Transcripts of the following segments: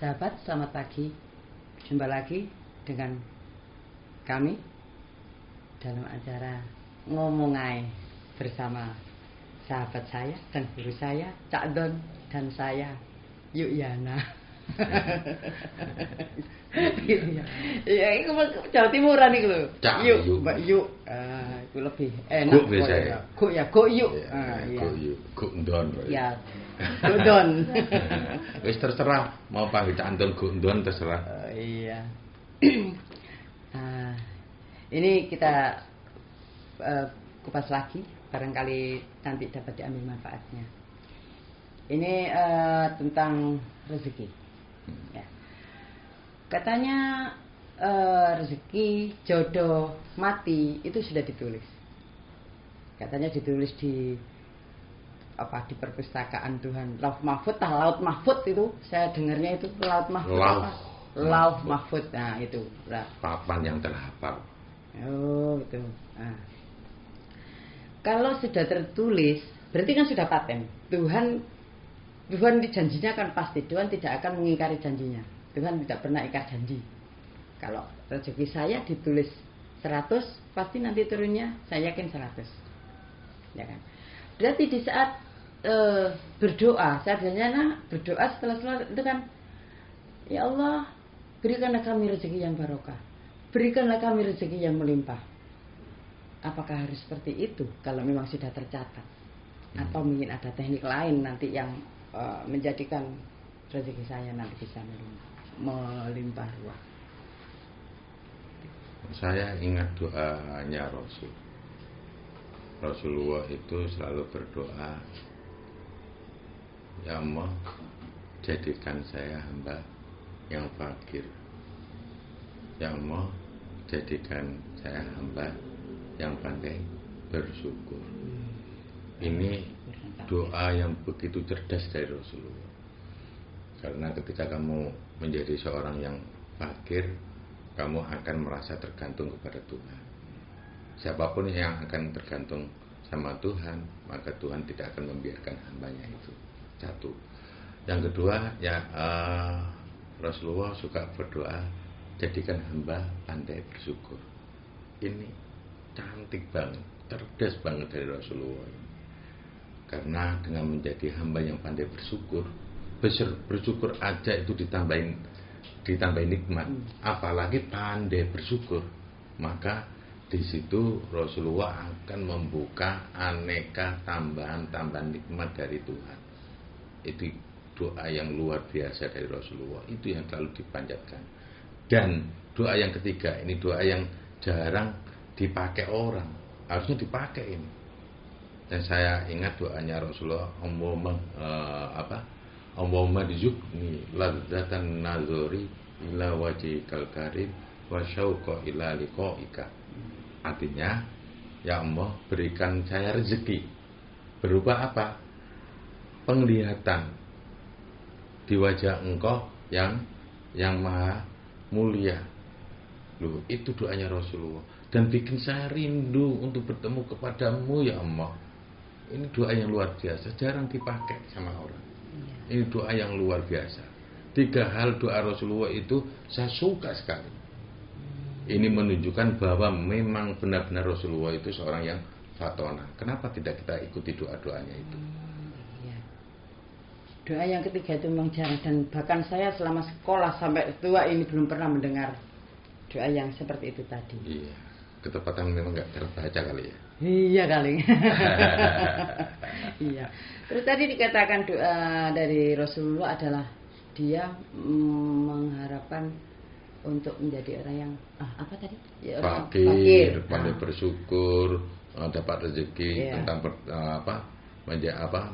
Sahabat, selamat pagi. Jumpa lagi dengan kami dalam acara Ngomong Ae bersama sahabat saya dan guru saya, Cak Don, dan saya, Yuk Yana. Ya, itu Jawa Timuran itu lho. Yuk, Mbak Yuk. Itu lebih enak. Kuk biasa. Kuk ya, Kuk Yuk. Kuk Yuk, Kuk Don. Ya, Kuk Don. Wis terserah mau panggil Cak Don, Kuk Don terserah. Iya. Ini kita kupas lagi, barangkali nanti dapat diambil manfaatnya. Ini tentang rezeki. Ya. Katanya rezeki, jodoh, mati itu sudah ditulis. Katanya ditulis di perpustakaan Tuhan. Laut Mahfud itu saya dengarnya itu Laut Mahfud. Laut Mahfud. Nah, itu. Papan yang terhafal. Oh, itu. Nah. Kalau sudah tertulis, berarti kan sudah paten. Tuhan janjinya kan pasti. Tuhan tidak akan mengingkari janjinya. Tuhan tidak pernah ingkar janji. Kalau rezeki saya ditulis 100, pasti nanti turunnya saya yakin 100. Ya kan? Berarti di saat berdoa, saya biasanya berdoa setelah itu kan, ya Allah, berikanlah kami rezeki yang barokah. Berikanlah kami rezeki yang melimpah. Apakah harus seperti itu kalau memang sudah tercatat? Atau mungkin ada teknik lain nanti yang menjadikan rezeki saya nanti bisa melimpah ruah. Saya ingat doanya Rasulullah itu selalu berdoa, ya Allah, jadikan saya hamba yang fakir. Ya Allah, jadikan saya hamba yang pandai bersyukur. Ini doa yang begitu cerdas dari Rasulullah. Karena ketika kamu menjadi seorang yang fakir, kamu akan merasa tergantung kepada Tuhan. Siapapun yang akan tergantung sama Tuhan, maka Tuhan tidak akan membiarkan hambanya itu. Satu. Yang kedua, Rasulullah suka berdoa, jadikan hamba pandai bersyukur. Ini cantik banget, cerdas banget dari Rasulullah. Karena dengan menjadi hamba yang pandai bersyukur aja itu ditambahin nikmat, apalagi pandai bersyukur, maka di situ Rasulullah akan membuka aneka tambahan nikmat dari Tuhan. Itu doa yang luar biasa dari Rasulullah, itu yang selalu dipanjatkan. Dan doa yang ketiga, ini doa yang jarang dipakai orang, harusnya dipakai ini. Dan saya ingat doanya Rasulullah, Allahumma rizukni ladzatan nazari ila wajhikal karim wa syauqa ila liqaika. Artinya, ya Allah, berikan saya rezeki berupa apa? Penglihatan di wajah Engkau yang maha mulia. Loh, itu doanya Rasulullah. Dan bikin saya rindu untuk bertemu kepadamu, ya Allah. Ini doa yang luar biasa, jarang dipakai sama orang. Ini doa yang luar biasa. 3 hal doa Rasulullah itu saya suka sekali. Ini menunjukkan bahwa memang benar-benar Rasulullah itu seorang yang fatona. Kenapa tidak kita ikuti doa-doanya itu? Doa yang ketiga itu memang jarang, dan bahkan saya selama sekolah sampai tua ini belum pernah mendengar doa yang seperti itu tadi. Iya, ketepatan memang nggak terbaca kali ya. Iya kali. Iya. Terus tadi dikatakan doa dari Rasulullah adalah dia mengharapkan untuk menjadi orang yang apa tadi? Ya, fakir, pandai bersyukur, dapat rezeki, tentang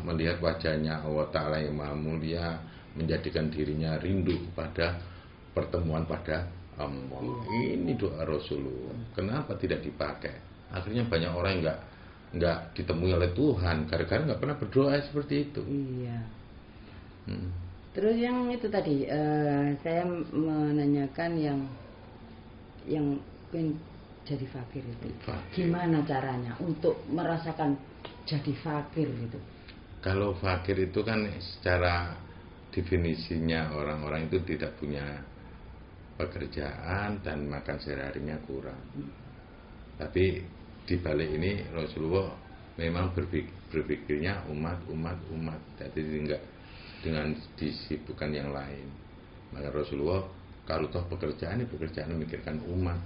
melihat wajahnya Allah Ta'ala yang maha mulia, menjadikan dirinya rindu kepada pertemuan pada Allah. Ini doa Rasulullah. Kenapa tidak dipakai? Akhirnya banyak orang yang nggak ditemui oleh Tuhan gara-gara nggak pernah berdoa seperti itu. Iya. Terus yang itu tadi saya menanyakan yang ingin jadi fakir itu. Gimana caranya untuk merasakan jadi fakir gitu? Kalau fakir itu kan secara definisinya orang-orang itu tidak punya pekerjaan dan makan sehari-harinya kurang. Tapi di balik ini Rasulullah memang berpikirnya umat. Jadi enggak dengan disibukkan yang lain. Maka Rasulullah kalau toh pekerjaan memikirkan umat.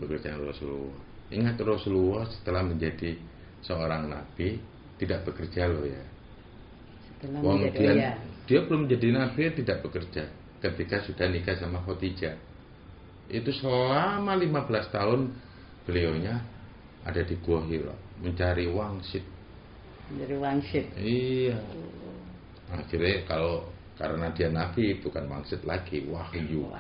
Pekerjaan Rasulullah. Ingat Rasulullah setelah menjadi seorang nabi tidak bekerja loh ya. Dia belum menjadi nabi tidak bekerja ketika sudah nikah sama Khadijah. Itu selama 15 tahun beliaunya ada di Gua Hira mencari wangsit. Iya. Akhirnya karena dia nabi bukan wangsit lagi, wahyu.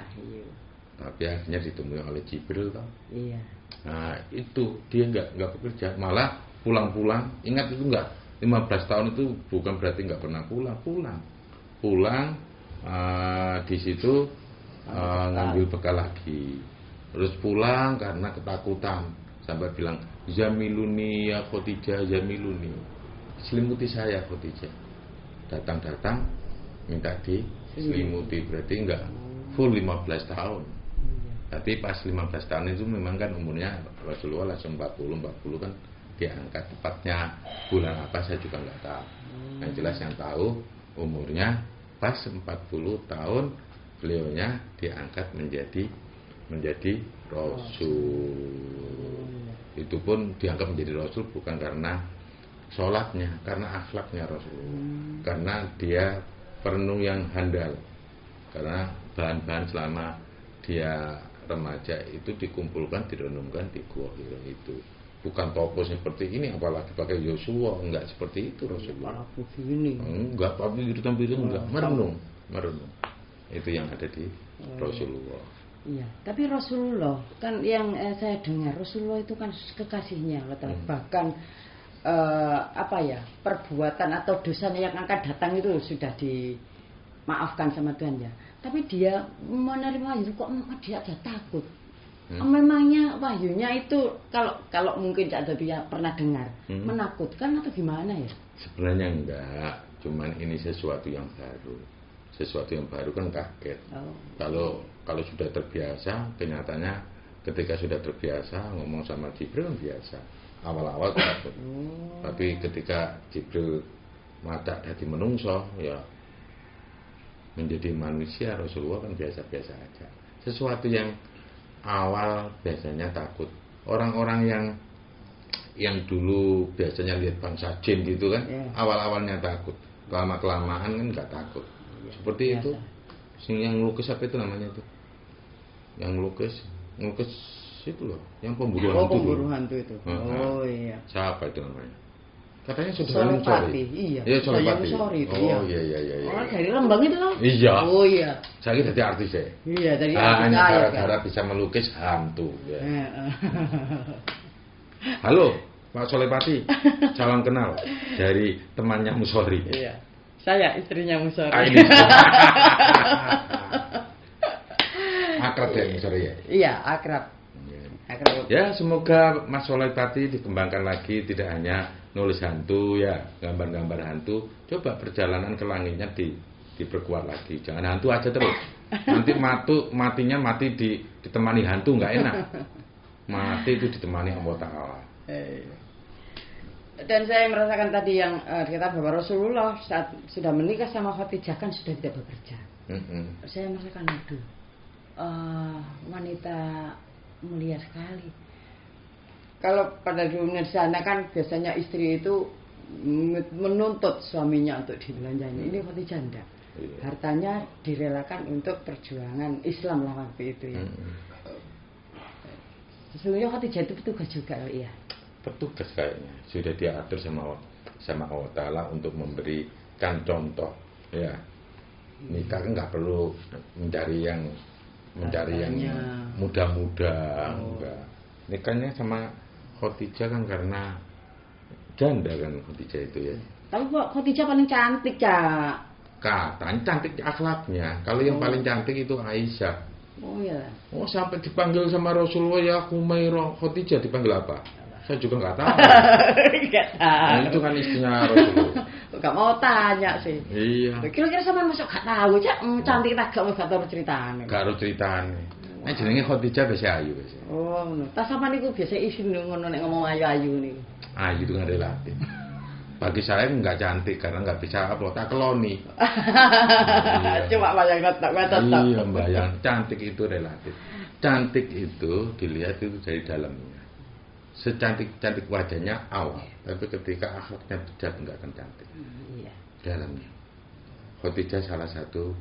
Tapi akhirnya ditemui oleh Jibril toh. Iya. Nah, itu dia enggak bekerja, malah pulang-pulang. Ingat itu enggak 15 tahun itu bukan berarti enggak pernah pulang di situ ngambil bekal lagi, terus pulang karena ketakutan sampai bilang Zamiluni ya Khadijah, Zamiluni, selimuti saya Khadijah. Datang minta diselimuti, berarti enggak full 15 tahun. Tapi pas 15 tahun itu memang kan umurnya Rasulullah langsung 40 kan diangkat, tepatnya bulan apa saya juga nggak tahu. Yang jelas yang tahu umurnya pas 40 tahun beliaunya diangkat menjadi Rasul. Itu pun diangkat menjadi Rasul bukan karena sholatnya, karena akhlaknya Rasulullah. Karena dia perenung yang handal. Karena bahan-bahan selama dia remaja itu dikumpulkan, direnungkan di Gua Hira itu. Bukan tokoh seperti ini, apalagi pakai Yosua, enggak seperti itu Rasulullah. Enggak, tapi itu tampil enggak, merenung. Itu yang ada di Rasulullah. Iya, tapi Rasulullah kan yang saya dengar Rasulullah itu kan kekasihnya, bahkan perbuatan atau dosanya yang akan datang itu sudah dimaafkan sama Tuhan ya. Tapi dia menerima wahyu kok dia aja takut. Memangnya wahyunya itu kalau mungkin Cak Zabia pernah dengar menakutkan atau gimana ya? Sebenarnya enggak, cuman ini sesuatu yang baru. Sesuatu yang baru kan kaget. Kalau sudah terbiasa, kenyataannya ketika sudah terbiasa ngomong sama Jibril kan biasa. Awal-awal takut. Tapi ketika Jibril madak dadi menungso ya menjadi manusia, Rasulullah kan biasa-biasa aja. Sesuatu yang awal biasanya takut. Orang-orang yang dulu biasanya lihat bangsa jin gitu kan, awal-awalnya takut. Lama-kelamaan kan nggak takut. Seperti biasa. Itu. Yang ngelukis apa itu namanya itu? Yang ngelukis itu loh, yang pemburu hantu itu. Iya. Siapa itu namanya? Katanya saudara Musori. Iya, Solepati. Iya. Iya. Oh, dari Lembang itu loh. Iya. Oh iya. Saya jadi artis ya. Iya, dari artis. Hanya gara-gara bisa melukis hantu ya. Halo, Pak Solepati. Salam kenal dari temannya Musori. Iya. Saya istrinya Musori. Akrab ya Musori ya? Iya, akrab. Ya, semoga Mas Solepati dikembangkan lagi, tidak hanya nulis hantu ya, gambar-gambar hantu. Coba perjalanan ke langitnya diperkuat lagi. Jangan hantu aja terus. Nanti matinya ditemani hantu, nggak enak. Mati itu ditemani Allah Ta'ala. Dan saya merasakan tadi yang dikatakan bahwa Rasulullah saat sudah menikah sama Khadijah kan sudah tidak bekerja. Saya merasakan itu wanita mulia sekali. Kalau pada dunia di sana kan biasanya istri itu menuntut suaminya untuk dibelanjanya. Ini Khadijah enggak. Hartanya direlakan untuk perjuangan Islam lah waktu itu ya. Sesungguhnya Khadijah itu petugas juga ya. Petugas kayaknya sudah diatur sama Allah Ta'ala untuk memberikan contoh ya. Nikah kan nggak perlu mencari yang muda-muda, enggak. Nikahnya sama Khadijah kan karena janda kan Khadijah itu ya. Tapi kok Khadijah paling cantik, Cak? Katanya cantik akhlaknya. Kalau yang paling cantik itu Aisyah. Oh iya. Oh, sampai dipanggil sama Rasulullah ya Humairah. Khadijah dipanggil apa? Saya juga nggak tahu. Nggak tahu. Nah, itu kan istrinya Rasulullah. Gak mau tanya sih. Iya. Kira-kira sampean masuk gak tahu, Cak, cantik tak gak tahu ceritane. Gak ero critane. Nek jenenge Khadijah wis ayu wis. Oh, ngono. Tas sampean niku biasa isin ngono nek ngomong ayu-ayu niku. Ayu itu kan relatif. Bagi saya nggak cantik karena nggak bisa upload tak keloni. Coba bayangkan tak tetap. Iya, bayang. Cantik itu relatif. Cantik itu dilihat itu dari dalamnya. Secantik-cantik wajahnya awal, tapi ketika akhlaknya bejat nggak akan cantik. Iya. Dalamnya. Khadijah salah satu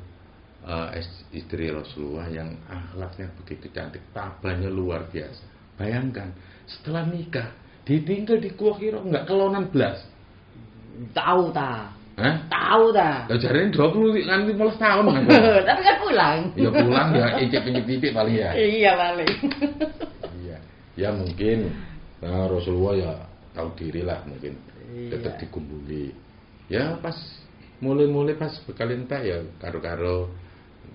istri Rasulullah yang akhlaknya begitu cantik, tabahnya luar biasa. Bayangkan, setelah nikah ditinggal di Gua Hira nggak kelonan blas. Tahu ta? Hah? Tahu ta? Lah jarene 20 nganti 15 tahun kan. Tapi kan pulang. Ya pulang ya incip-incip paling ya. Iya paling. Iya. Ya mungkin Rasulullah ya tahu diri lah mungkin. Iya. Tetap dikumpuli. Ya pas mulai-mulai pas bekal entek ya karo-karo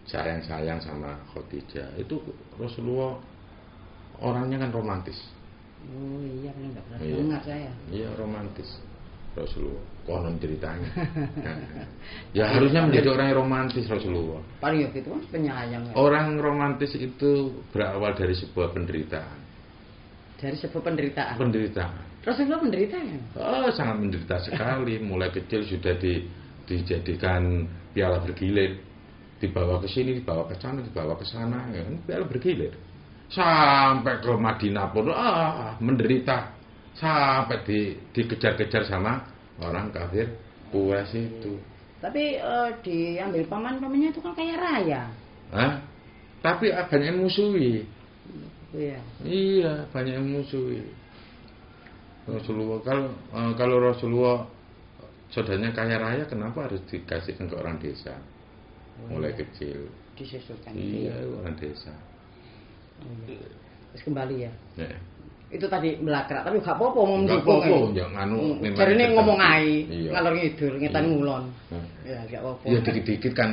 sayang-sayang sama Khadijah. Itu Rasulullah orangnya kan romantis. Oh iya, enggak pernah Iya. dengar saya. Iya romantis Rasulullah, konon ceritanya. Ya harusnya menjadi orang yang romantis Rasulullah. Paling ya gitu kan penyayang. Ya. Orang romantis itu berawal dari sebuah penderitaan. Dari sebuah penderitaan. Penderitaan. Rasulullah menderita ya? Oh sangat menderita sekali. Mulai kecil sudah dijadikan piala bergilir, dibawa ke sini, dibawa ke sana, dibawa ke sana, ya kan piala bergilir. Sampai ke Madinah pun menderita. Sampai dikejar-kejar sama orang kafir Quraisy itu. Tapi diambil paman-pamannya itu kan kaya raya. Hah? Tapi banyak yang musuhi. Iya. Iya, banyak yang musuhi. Rasulullah kalau Rasulullah saudaranya kaya raya, kenapa harus dikasihkan ke orang desa? Mulai kecil. Disesuaikan. Iya, orang desa. Terus kembali ya. Ya. Itu tadi melakrak, tapi gak apa-apa mau Enggak mendukung. apa-apa, ya nganu memang Jarine tertentu. ngomong ae, Iya. ngalor ngidul, ngetan Iya. ngulon. Nah. Ya gak apa-apa. Ya dikit-dikit kan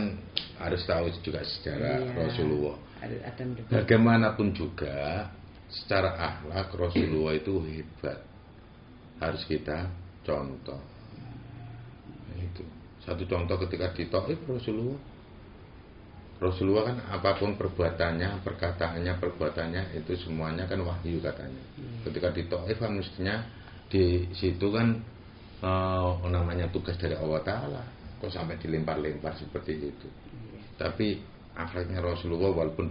harus tahu juga sejarah Iya. Rasulullah. Ada mendukung. Bagaimanapun juga secara akhlak Rasulullah itu hebat. Harus kita contoh. Nah, itu. Satu contoh ketika di Taif Rasulullah kan apapun perbuatannya, perbuatannya itu semuanya kan wahyu katanya. Ketika di Taif kan mestinya di situ kan namanya tugas dari Allah Ta'ala. Kok sampai dilempar-lempar seperti itu. Tapi akhlaknya Rasulullah walaupun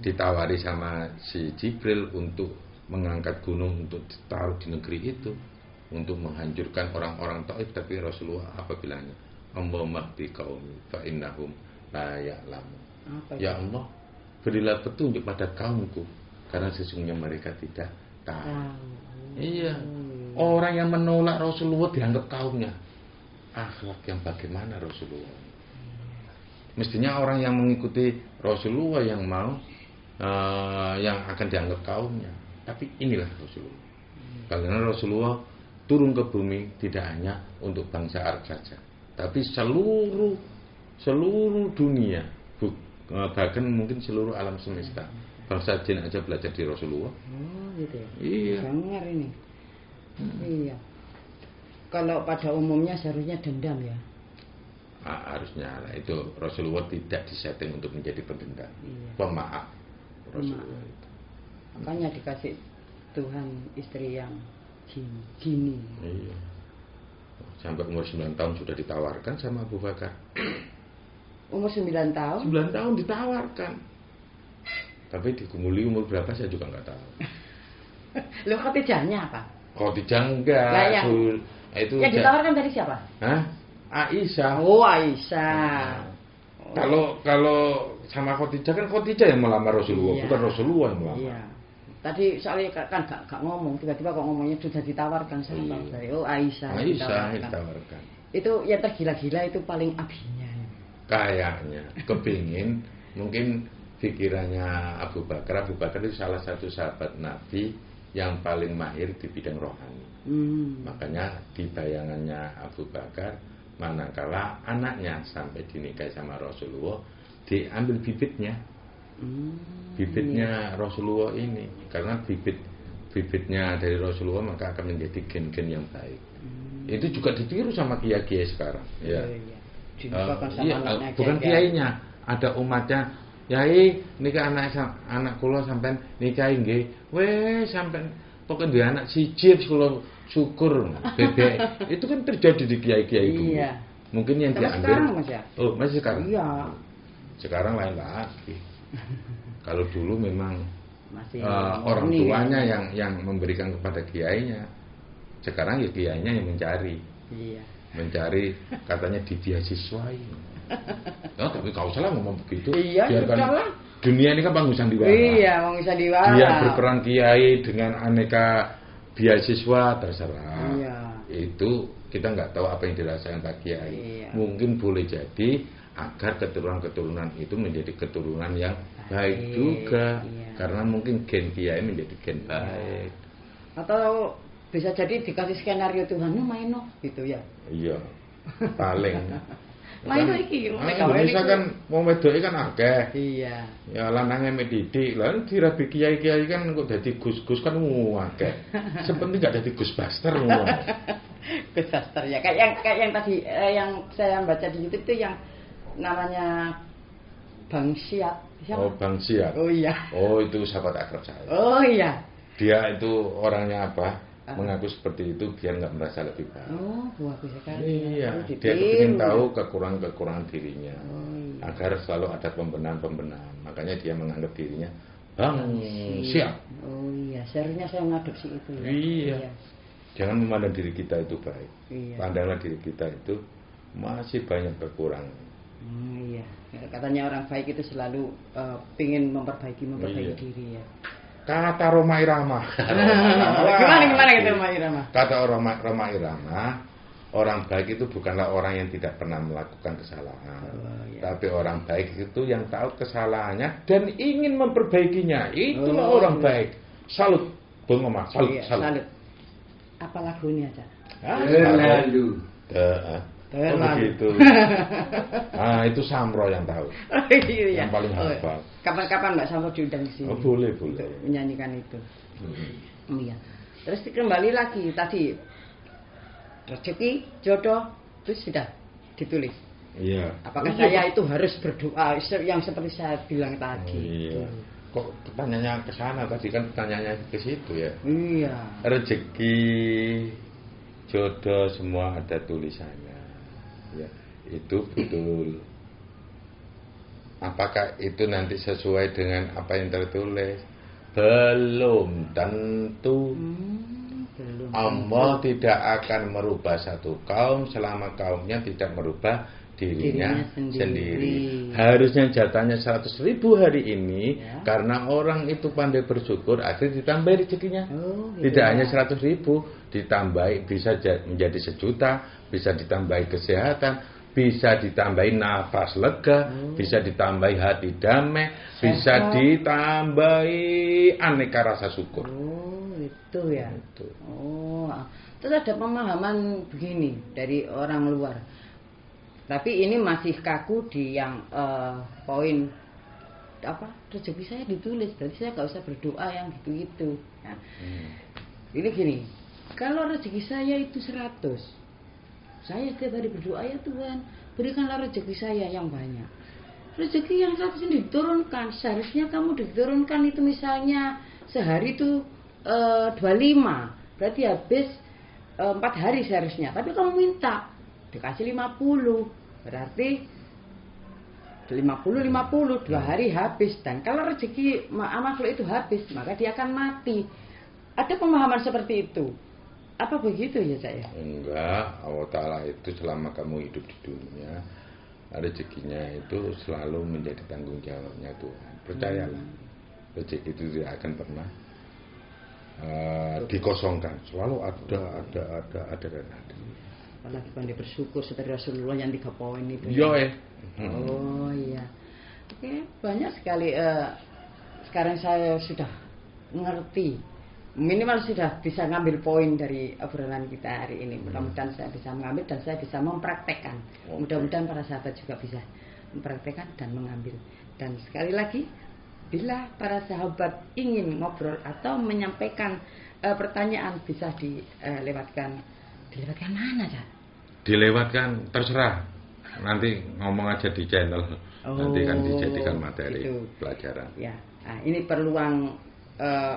ditawari sama si Jibril untuk mengangkat gunung untuk ditaruh di negeri itu, untuk menghancurkan orang-orang Taif, tapi Rasulullah apa bilangnya? Allahumma hdi qaumi fa innahum la ya'lamun. Ya Allah, berilah petunjuk pada kaumku karena sesungguhnya mereka tidak tahu. Iya. Orang yang menolak Rasulullah dianggap kaumnya. Akhlak yang bagaimana Rasulullah? Mestinya orang yang mengikuti Rasulullah yang mau yang akan dianggap kaumnya. Tapi inilah Rasulullah. Karena Rasulullah turun ke bumi tidak hanya untuk bangsa Arab saja, tapi seluruh dunia, bahkan mungkin seluruh alam semesta. Bangsa jin aja belajar di Rasulullah. Oh gitu ya. Iya. Dengar ini. Iya. Kalau pada umumnya seharusnya dendam ya. Harusnya lah itu Rasulullah tidak disetting untuk menjadi pendendam. Iya. Pemaaf Rasulullah. Makanya dikasih Tuhan istri yang gini. Iya. Sampai umur 9 tahun sudah ditawarkan sama Abu Bakar. Umur 9 tahun? 9 tahun ditawarkan. Tapi digumuli umur berapa saya juga nggak tahu. Loh Khadijahnya apa? Khadijah enggak. Lah, yang Itu yang ditawarkan dari siapa? Hah? Aisyah. Oh Aisyah. Kalau sama Khadijah kan Khadijah yang melamar Rasulullah, Iya. bukan Rasulullah yang melamar. Iya. Tadi soalnya kan gak ngomong, tiba-tiba kok ngomongnya sudah ditawarkan sama Iya. saya. Oh Aisyah. Aisyah yang ditawarkan. Itu yang tergila-gila itu paling abinya. Kayaknya kepingin mungkin pikirannya Abu Bakar itu salah satu sahabat Nabi yang paling mahir di bidang rohani. Makanya di bayangannya Abu Bakar, manakala anaknya sampai dinikahi sama Rasulullah, diambil bibitnya Rasulullah ini, karena bibitnya dari Rasulullah maka akan menjadi gen-gen yang baik. Itu juga ditiru sama kiai-kiai sekarang. Ya. Iya. Dinikahkan sama Iya, anaknya bukan kiainya, ada umatnya. Yai, nikah anak kula sampean nikahi nggih. Weh, sampean pokoke duwe anak siji kula syukur. Bebek. Itu kan terjadi di kiai-kiai dulu. Iya. Mungkin yang Sampai diambil. sekarang, Mas, ya? Oh, masih sekarang. Iya. Sekarang lain lagi. Kalau dulu memang Masih orang murni, tuanya kan? yang memberikan kepada kiainya. Sekarang ya kiainya yang mencari. Iya. Mencari katanya dibiasiswai. Oh, tapi kau salah ngomong begitu. Iya, Biarkan salah. dunia ini kan panggung sandiwara. Iya, mau bisa diwara. Dia berperan kiai dengan aneka beasiswa terserah. Iya. Itu kita nggak tahu apa yang dirasakan Pak Kiai. Iya. Mungkin boleh jadi agar keturunan-keturunan itu menjadi keturunan yang baik juga. Iya. Karena mungkin gen kiai menjadi gen baik. Atau bisa jadi dikasih skenario Tuhan, main no gitu ya. Iya. Paling. Main no iki. Indonesia kan mau wedoke kan akeh. Iya. Ya lanange mek didik, lan dirabi kiai-kiai kan kok dadi gus-gus kan akeh. Sepenting gak dadi Gus Baster ngono. Gus Baster ya. Kayak yang tadi yang saya baca di YouTube itu yang namanya Bang Siap. Siapa? Oh, Bang Siap. Oh iya. Oh, itu sahabat akrab saya. Oh iya. Dia itu orangnya apa? Mengaku seperti itu biar nggak merasa lebih baik. Oh, bagus sekali. Iya, Oh, dia ingin tahu kekurangan-kekurangan dirinya, Oh, iya. agar selalu ada pembenahan-pembenahan. Makanya dia menganggap dirinya Bang Siap. Oh iya, seharusnya saya mengadopsi itu ya. Iya. Jangan memandang diri kita itu baik. Iya. Pandanglah diri kita itu masih banyak kekurangan. Iya. Katanya orang baik itu selalu ingin memperbaiki Iya. diri ya. Kata Roma Irama. Gimana gitu Roma Irama? Kata Roma Irama, orang baik itu bukanlah orang yang tidak pernah melakukan kesalahan, iya. tapi orang baik itu yang tahu kesalahannya dan ingin memperbaikinya. Itulah orang iya. baik. Salut, Bung Omar. Salut, Iya, salut. salut. Apa lagunya aja? Terlalu. Terlalu. Begitu. Ah, itu Samro yang tahu. Iya. Yang paling Oh, hafal. Kapan-kapan Mbak Sampo diundang di sini. Oh, boleh, boleh. Untuk menyanyikan itu. Iya. Terus kembali lagi tadi rezeki, jodoh itu sudah ditulis. Iya. Apakah saya itu harus berdoa yang seperti saya bilang tadi? Iya. Kok pertanyaannya ke sana tadi kan pertanyaannya ke situ ya. Iya. Rezeki, jodoh semua ada tulisannya. Ya, itu betul. Apakah itu nanti sesuai dengan apa yang tertulis? Belum tentu. Belum. Allah tidak akan merubah satu kaum selama kaumnya tidak merubah dirinya sendiri. Harusnya jatahnya 100.000 hari ini Ya. karena orang itu pandai bersyukur akhirnya ditambah rezekinya. Oh, gitu Tidak ya. hanya 100.000, ditambahi bisa menjadi 1 juta, bisa ditambahi kesehatan, bisa ditambahi nafas lega, bisa ditambahi hati damai, bisa ditambahi aneka rasa syukur. Oh, itu ya. Itu. Oh, terus ada pemahaman begini dari orang luar. Tapi ini masih kaku di yang poin apa rezeki saya ditulis, berarti saya nggak usah berdoa yang gitu-gitu. Nah, ini gini, kalau rezeki saya itu 100, saya setiap hari berdoa, ya Tuhan, berikanlah rezeki saya yang banyak. Rezeki yang 100 ini diturunkan, seharusnya kamu diturunkan itu misalnya sehari itu 25, berarti habis 4 hari seharusnya. Tapi kamu minta dikasih 50, berarti 50 2 hari habis. Dan kalau rezeki makhluk itu habis, maka dia akan mati. Ada pemahaman seperti itu. Apa begitu ya saya? Enggak, Allah Ta'ala itu selama kamu hidup di dunia, rezekinya itu selalu menjadi tanggung jawabnya Tuhan. Percayalah, rezeki itu tidak akan pernah dikosongkan. Selalu ada dan ada. Apalagi pandai bersyukur seperti Rasulullah yang 3 poin itu. Iya, Oh iya. Oke, banyak sekali. Sekarang saya sudah ngerti. Minimal sudah bisa ngambil poin dari obrolan kita hari ini. Mudah-mudahan saya bisa mengambil dan saya bisa mempraktekkan. Mudah-mudahan para sahabat juga bisa mempraktekkan dan mengambil. Dan sekali lagi, bila para sahabat ingin ngobrol atau menyampaikan pertanyaan, bisa dilewatkan Dilewatkan mana, Cak? Dilewatkan terserah. Nanti ngomong aja di channel. Nanti kan dijadikan materi gitu. pelajaran. Ya. Nah, ini peluang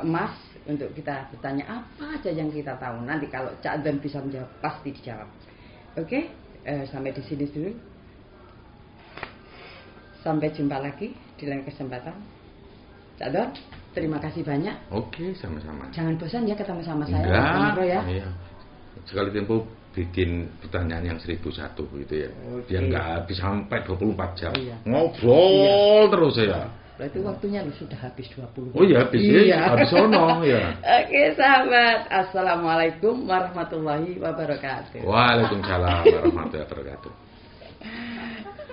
emas untuk kita bertanya apa aja yang kita tahu. Nanti kalau Cak Don bisa menjawab, pasti dijawab. Oke? Sampai di sini dulu. Sampai jumpa lagi di lain kesempatan. Cak Don, terima kasih banyak. Oke, sama-sama. Jangan bosan ya ketemu sama saya. Enggak, Ngobrol ya. iya. Sekali tempo bikin pertanyaan yang 1001 gitu ya. Oke. Biar nggak habis sampai 24 jam. Iya. Ngobrol terus ya. Berarti waktunya lu sudah habis 20. Oh iya, habis ya. Habis sono ya. Oke, sahabat. Assalamualaikum warahmatullahi wabarakatuh. Waalaikumsalam warahmatullahi wabarakatuh.